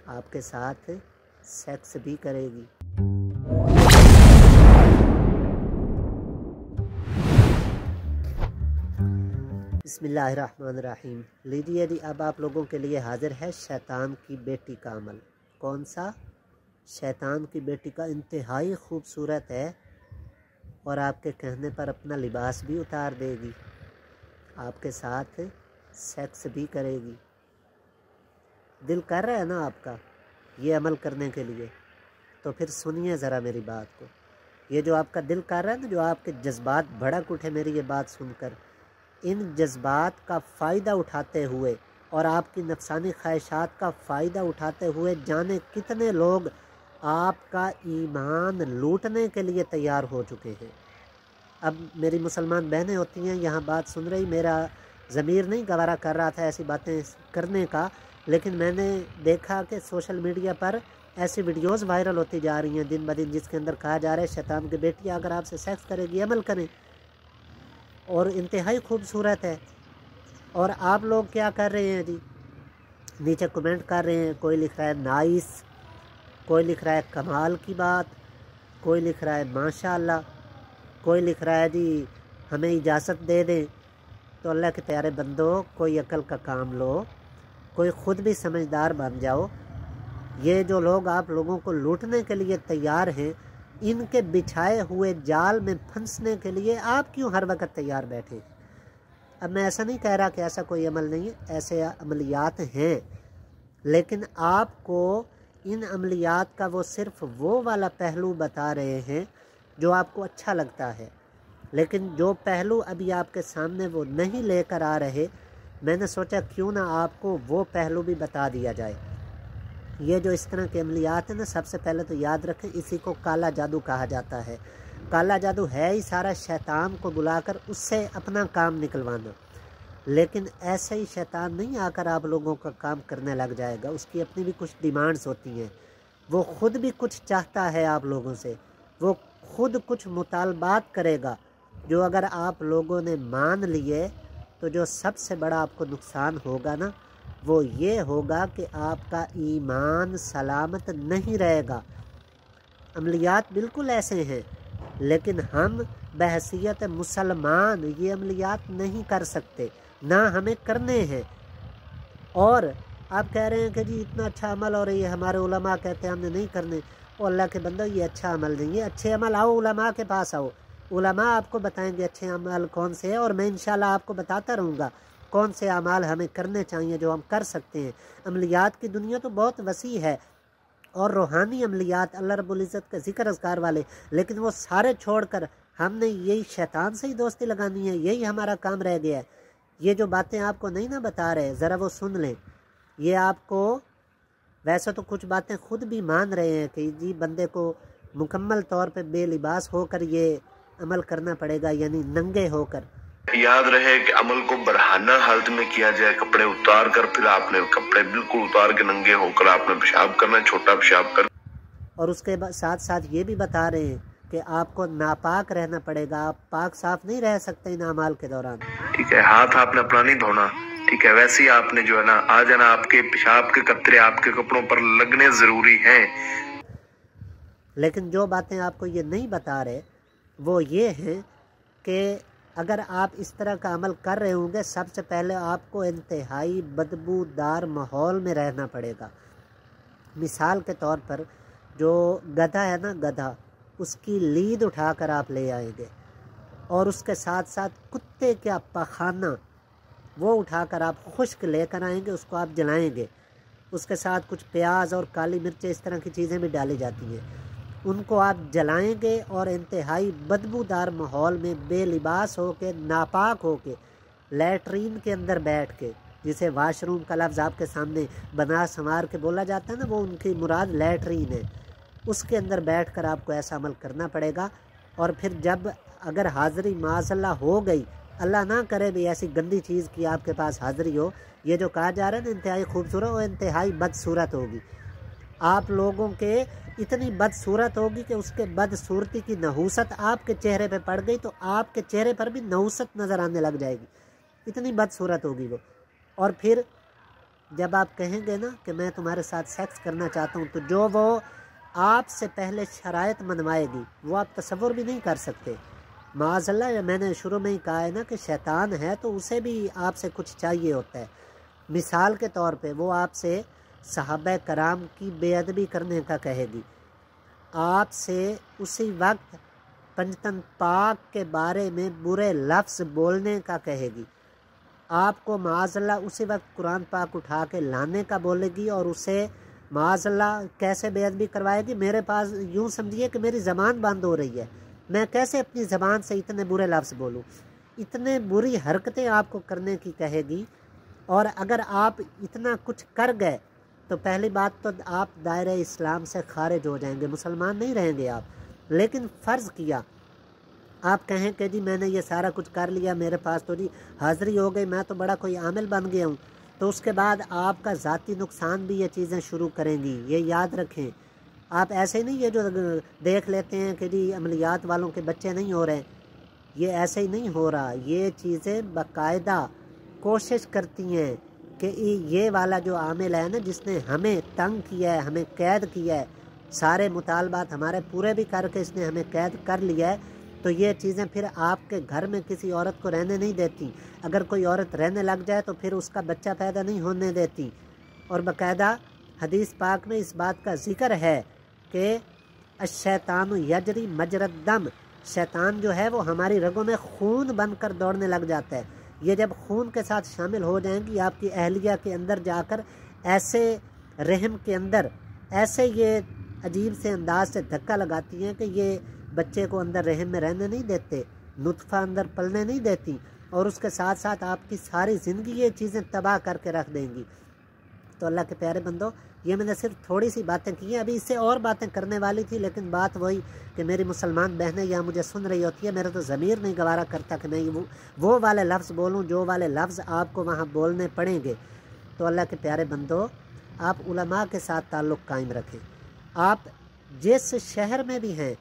آپ کے ساتھ سیکس بھی کرے گی۔ بسم اللہ الرحمن الرحیم۔ لیجیے جی، اب آپ لوگوں کے لیے حاضر ہے شیطان کی بیٹی کا عمل۔ کون سا؟ شیطان کی بیٹی کا انتہائی خوبصورت ہے، اور آپ کے کہنے پر اپنا لباس بھی اتار دے گی، آپ کے ساتھ سیکس بھی کرے گی۔ دل کر رہا ہے نا آپ کا یہ عمل کرنے کے لیے؟ تو پھر سنیے ذرا میری بات کو۔ یہ جو آپ کا دل کر رہا ہے نا، جو آپ کے جذبات بھڑک اٹھے میری یہ بات سن کر، ان جذبات کا فائدہ اٹھاتے ہوئے اور آپ کی نفسانی خواہشات کا فائدہ اٹھاتے ہوئے جانے کتنے لوگ آپ کا ایمان لوٹنے کے لیے تیار ہو چکے ہیں۔ اب میری مسلمان بہنیں ہوتی ہیں یہاں بات سن رہی، میرا ضمیر نہیں گوارا کر رہا تھا ایسی باتیں کرنے کا، لیکن میں نے دیکھا کہ سوشل میڈیا پر ایسی ویڈیوز وائرل ہوتی جا رہی ہیں دن بدن، جس کے اندر کہا جا رہا ہے شیطان کی بیٹی اگر آپ سے سیکس کرے گی عمل کریں، اور انتہائی خوبصورت ہے۔ اور آپ لوگ کیا کر رہے ہیں جی؟ نیچے کمنٹ کر رہے ہیں، کوئی لکھ رہا ہے نائس، کوئی لکھ رہا ہے کمال کی بات، کوئی لکھ رہا ہے ماشاءاللہ، کوئی لکھ رہا ہے جی ہمیں اجازت دے دیں۔ تو اللہ کے پیارے بندو، کوئی عقل کا کام لو، کوئی خود بھی سمجھدار بن جاؤ۔ یہ جو لوگ آپ لوگوں کو لوٹنے کے لیے تیار ہیں، ان کے بچھائے ہوئے جال میں پھنسنے کے لیے آپ کیوں ہر وقت تیار بیٹھے؟ اب میں ایسا نہیں کہہ رہا کہ ایسا کوئی عمل نہیں ہے، ایسے عملیات ہیں، لیکن آپ کو ان عملیات کا وہ صرف وہ والا پہلو بتا رہے ہیں جو آپ کو اچھا لگتا ہے، لیکن جو پہلو ابھی آپ کے سامنے وہ نہیں لے کر آ رہے، میں نے سوچا کیوں نہ آپ کو وہ پہلو بھی بتا دیا جائے۔ یہ جو اس طرح کے عملیات ہیں نا، سب سے پہلے تو یاد رکھیں اسی کو کالا جادو کہا جاتا ہے۔ کالا جادو ہے ہی سارا شیطان کو بلا کر اس سے اپنا کام نکلوانا، لیکن ایسے ہی شیطان نہیں آ کر آپ لوگوں کا کام کرنے لگ جائے گا، اس کی اپنی بھی کچھ ڈیمانڈز ہوتی ہیں، وہ خود بھی کچھ چاہتا ہے آپ لوگوں سے، وہ خود کچھ مطالبات کرے گا، جو اگر آپ لوگوں نے مان لیے تو جو سب سے بڑا آپ کو نقصان ہوگا نا، وہ یہ ہوگا کہ آپ کا ایمان سلامت نہیں رہے گا۔ عملیات بالکل ایسے ہیں، لیکن ہم بحیثیت مسلمان یہ عملیات نہیں کر سکتے، نہ ہمیں کرنے ہیں۔ اور آپ کہہ رہے ہیں کہ جی اتنا اچھا عمل، اور یہ ہمارے علماء کہتے ہیں ہم نے نہیں کرنے۔ اور اللہ کے بندو، یہ اچھا عمل نہیں ہے۔ اچھے عمل آؤ علماء کے پاس آؤ، علماء آپ کو بتائیں گے اچھے عمل کون سے ہیں، اور میں انشاءاللہ آپ کو بتاتا رہوں گا کون سے اعمال ہمیں کرنے چاہیے جو ہم کر سکتے ہیں۔ عملیات کی دنیا تو بہت وسیع ہے، اور روحانی عملیات اللہ رب العزت کا ذکر اذکار والے، لیکن وہ سارے چھوڑ کر ہم نے یہی شیطان سے ہی دوستی لگانی ہے، یہی ہمارا کام رہ گیا ہے۔ یہ جو باتیں آپ کو نہیں نہ بتا رہے، ذرا وہ سن لیں۔ یہ آپ کو ویسے تو کچھ باتیں خود بھی مان رہے ہیں کہ جی بندے کو مکمل طور پہ بے لباس ہو کر یہ عمل کرنا پڑے گا، یعنی ننگے ہو کر۔ یاد رہے کہ عمل کو برہنہ حالت میں کیا جائے، کپڑے اتار کر، پھر آپ نے کپڑے بالکل اتار کے ننگے ہو کر آپ نے پیشاب کرنا ہے، چھوٹا پیشاب کر، اور اس کے ساتھ ساتھ یہ بھی بتا رہے ہیں کہ آپ کو ناپاک رہنا پڑے گا، آپ پاک صاف نہیں رہ سکتے ان اعمال کے دوران۔ ٹھیک ہے، ہاتھ آپ نے اپنا نہیں دھونا، ٹھیک ہے، ویسے ہی آپ نے جو ہے نا آ جانا، آپ کے پیشاب کے قطرے آپ کے کپڑوں پر لگنے ضروری ہیں۔ لیکن جو باتیں آپ کو یہ نہیں بتا رہے وہ یہ ہیں کہ اگر آپ اس طرح کا عمل کر رہے ہوں گے، سب سے پہلے آپ کو انتہائی بدبودار ماحول میں رہنا پڑے گا۔ مثال کے طور پر جو گدھا ہے نا، گدھا، اس کی لید اٹھا کر آپ لے آئیں گے، اور اس کے ساتھ ساتھ کتے کا پخانہ وہ اٹھا کر آپ خشک لے کر آئیں گے، اس کو آپ جلائیں گے، اس کے ساتھ کچھ پیاز اور کالی مرچیں اس طرح کی چیزیں بھی ڈالی جاتی ہیں، ان کو آپ جلائیں گے، اور انتہائی بدبودار ماحول میں بے لباس ہو کے، ناپاک ہو کے، لیٹرین کے اندر بیٹھ کے، جسے واش روم کا لفظ آپ کے سامنے بنا سنوار کے بولا جاتا ہے نا، وہ ان کی مراد لیٹرین ہے، اس کے اندر بیٹھ کر آپ کو ایسا عمل کرنا پڑے گا۔ اور پھر جب اگر حاضری معاذ اللہ ہو گئی، اللہ نہ کرے بھی ایسی گندی چیز کی آپ کے پاس حاضری ہو، یہ جو کہا جا رہا ہے نا انتہائی خوبصورت، وہ انتہائی بدصورت ہوگی، آپ لوگوں کے اتنی بدصورت ہوگی کہ اس کے بدصورتی کی نحوست آپ کے چہرے پہ پڑ گئی تو آپ کے چہرے پر بھی نحوست نظر آنے لگ جائے گی، اتنی بدصورت ہوگی وہ۔ اور پھر جب آپ کہیں گے نا کہ میں تمہارے ساتھ سیکس کرنا چاہتا ہوں، تو جو وہ آپ سے پہلے شرائط منوائے گی وہ آپ تصور بھی نہیں کر سکتے۔ معاذ اللہ، میں نے شروع میں ہی کہا ہے نا کہ شیطان ہے تو اسے بھی آپ سے کچھ چاہیے ہوتا ہے۔ مثال کے طور پہ وہ آپ سے صحابہ کرام کی بے ادبی کرنے کا کہے گی، آپ سے اسی وقت پنجتن پاک کے بارے میں برے لفظ بولنے کا کہے گی، آپ کو معاذ اللہ اسی وقت قرآن پاک اٹھا کے لانے کا بولے گی، اور اسے معاذ اللہ کیسے بے ادبی کروائے گی؟ میرے پاس یوں سمجھیے کہ میری زبان بند ہو رہی ہے، میں کیسے اپنی زبان سے اتنے برے لفظ بولوں؟ اتنے بری حرکتیں آپ کو کرنے کی کہے گی، اور اگر آپ اتنا کچھ کر گئے تو پہلی بات تو آپ دائرہ اسلام سے خارج ہو جائیں گے، مسلمان نہیں رہیں گے آپ۔ لیکن فرض کیا آپ کہیں کہ جی میں نے یہ سارا کچھ کر لیا، میرے پاس تو جی حاضری ہو گئی، میں تو بڑا کوئی عامل بن گیا ہوں، تو اس کے بعد آپ کا ذاتی نقصان بھی یہ چیزیں شروع کریں گی، یہ یاد رکھیں۔ آپ ایسے نہیں یہ جو دیکھ لیتے ہیں کہ جی عملیات والوں کے بچے نہیں ہو رہے، یہ ایسے ہی نہیں ہو رہا، یہ چیزیں باقاعدہ کوشش کرتی ہیں کہ یہ والا جو عامل ہے نا، جس نے ہمیں تنگ کیا ہے، ہمیں قید کیا ہے، سارے مطالبات ہمارے پورے بھی کر کے اس نے ہمیں قید کر لیا ہے، تو یہ چیزیں پھر آپ کے گھر میں کسی عورت کو رہنے نہیں دیتی۔ اگر کوئی عورت رہنے لگ جائے تو پھر اس کا بچہ پیدا نہیں ہونے دیتی، اور باقاعدہ حدیث پاک میں اس بات کا ذکر ہے کہ الشیطان یجری مجری الدم، شیطان جو ہے وہ ہماری رگوں میں خون بن کر دوڑنے لگ جاتا ہے۔ یہ جب خون کے ساتھ شامل ہو جائیں گی آپ کی اہلیہ کے اندر جا کر، ایسے رحم کے اندر ایسے یہ عجیب سے انداز سے دھکا لگاتی ہیں کہ یہ بچے کو اندر رحم میں رہنے نہیں دیتے، نطفہ اندر پلنے نہیں دیتی، اور اس کے ساتھ ساتھ آپ کی ساری زندگی یہ چیزیں تباہ کر کے رکھ دیں گی۔ تو اللہ کے پیارے بندو، یہ میں نے صرف تھوڑی سی باتیں کی ہیں، ابھی اس سے اور باتیں کرنے والی تھی، لیکن بات وہی کہ میری مسلمان بہنیں یہاں مجھے سن رہی ہوتی ہے، میرا تو ضمیر نہیں گوارا کرتا کہ میں وہ والے لفظ بولوں جو والے لفظ آپ کو وہاں بولنے پڑیں گے۔ تو اللہ کے پیارے بندو، آپ علماء کے ساتھ تعلق قائم رکھیں، آپ جس شہر میں بھی ہیں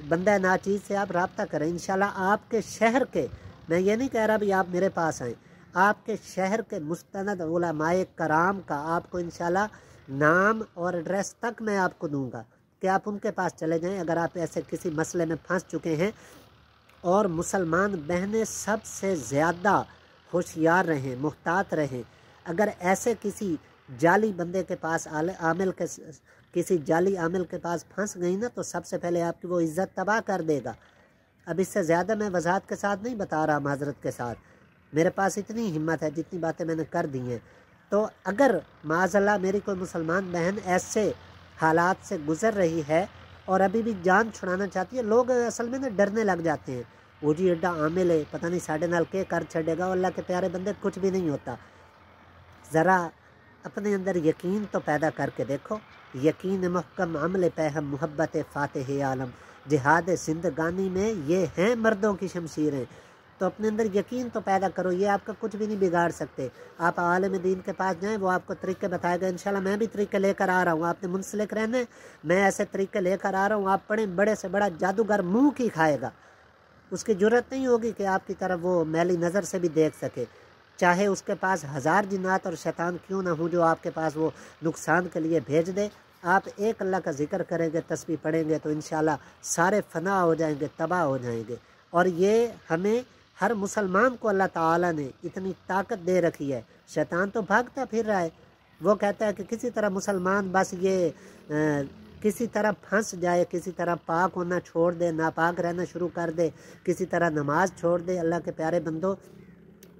بندہ ناچیز سے آپ رابطہ کریں، انشاءاللہ آپ کے شہر کے، میں یہ نہیں کہہ رہا بھی آپ میرے پاس آئیں، آپ کے شہر کے مستند علماء کرام کا آپ کو انشاءاللہ نام اور ایڈریس تک میں آپ کو دوں گا کہ آپ ان کے پاس چلے جائیں اگر آپ ایسے کسی مسئلے میں پھنس چکے ہیں۔ اور مسلمان بہنیں سب سے زیادہ ہوشیار رہیں، محتاط رہیں، اگر ایسے کسی جعلی بندے کے پاس کسی جعلی عامل کے پاس پھنس گئی نا، تو سب سے پہلے آپ کی وہ عزت تباہ کر دے گا۔ اب اس سے زیادہ میں وضاحت کے ساتھ نہیں بتا رہا، معذرت کے ساتھ، میرے پاس اتنی ہمت ہے جتنی باتیں میں نے کر دی ہیں۔ تو اگر معاذ اللہ میری کوئی مسلمان بہن ایسے حالات سے گزر رہی ہے اور ابھی بھی جان چھڑانا چاہتی ہے، لوگ اصل میں نا ڈرنے لگ جاتے ہیں، وہ جی ایڈا عامل ہے، پتہ نہیں ساڑھے نال کے کر چھڑے گا۔ اللہ کے پیارے بندے، کچھ بھی نہیں ہوتا، ذرا اپنے اندر یقین تو پیدا کر کے دیکھو، یقین محکم عمل پہم محبت فاتح عالم، جہاد زندگانی میں یہ ہیں مردوں کی شمشیریں، تو اپنے اندر یقین تو پیدا کرو، یہ آپ کا کچھ بھی نہیں بگاڑ سکتے۔ آپ عالم دین کے پاس جائیں، وہ آپ کو طریقے بتائے گا، انشاءاللہ میں بھی طریقے لے کر آ رہا ہوں، آپ نے منسلک رہنا ہے، میں ایسے طریقے لے کر آ رہا ہوں، آپ پڑھیں، بڑے سے بڑا جادوگر منہ کی کھائے گا، اس کی جرت نہیں ہوگی کہ آپ کی طرف وہ میلی نظر سے بھی دیکھ سکے، چاہے اس کے پاس 1000 جنات اور شیطان کیوں نہ ہوں جو آپ کے پاس وہ نقصان کے لیے بھیج دے۔ آپ ایک اللہ کا ذکر کریں گے، تسبیح پڑھیں گے، تو انشاءاللہ سارے فنا ہو جائیں گے، تباہ ہو جائیں گے۔ اور یہ ہمیں ہر مسلمان کو اللہ تعالیٰ نے اتنی طاقت دے رکھی ہے، شیطان تو بھاگتا پھر رہا ہے، وہ کہتا ہے کہ کسی طرح مسلمان بس یہ کسی طرح پھنس جائے، کسی طرح پاک ہونا چھوڑ دے، ناپاک رہنا شروع کر دے، کسی طرح نماز چھوڑ دے۔ اللہ کے پیارے بندو،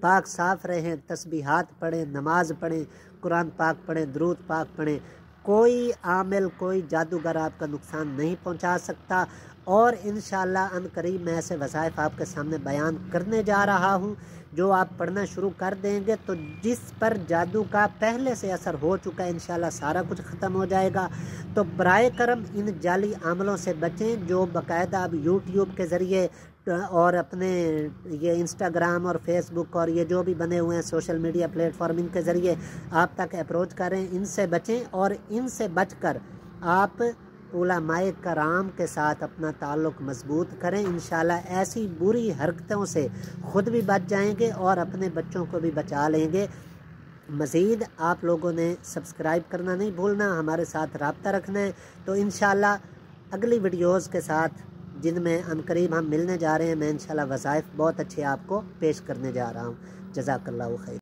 پاک صاف رہیں، تسبیحات پڑھیں، نماز پڑھیں، قرآن پاک پڑھیں، درود پاک پڑھیں، کوئی عامل، کوئی جادوگر آپ کا نقصان نہیں پہنچا سکتا۔ اور انشاءاللہ ان قریب میں ایسے وظائف آپ کے سامنے بیان کرنے جا رہا ہوں جو آپ پڑھنا شروع کر دیں گے تو جس پر جادو کا پہلے سے اثر ہو چکا ہے انشاءاللہ سارا کچھ ختم ہو جائے گا۔ تو برائے کرم ان جعلی عملوں سے بچیں جو باقاعدہ اب یوٹیوب کے ذریعے اور اپنے یہ انسٹاگرام اور فیس بک اور یہ جو بھی بنے ہوئے ہیں سوشل میڈیا پلیٹ فارم، ان کے ذریعے آپ تک اپروچ کریں، ان سے بچیں، اور ان سے بچ کر آپ علماء کرام کے ساتھ اپنا تعلق مضبوط کریں۔ انشاءاللہ ایسی بری حرکتوں سے خود بھی بچ جائیں گے اور اپنے بچوں کو بھی بچا لیں گے۔ مزید آپ لوگوں نے سبسکرائب کرنا نہیں بھولنا، ہمارے ساتھ رابطہ رکھنا ہے، تو انشاءاللہ اگلی ویڈیوز کے ساتھ جن میں عنقریب ہم ملنے جا رہے ہیں، میں انشاءاللہ وظائف بہت اچھے آپ کو پیش کرنے جا رہا ہوں۔ جزاک اللہ خیر۔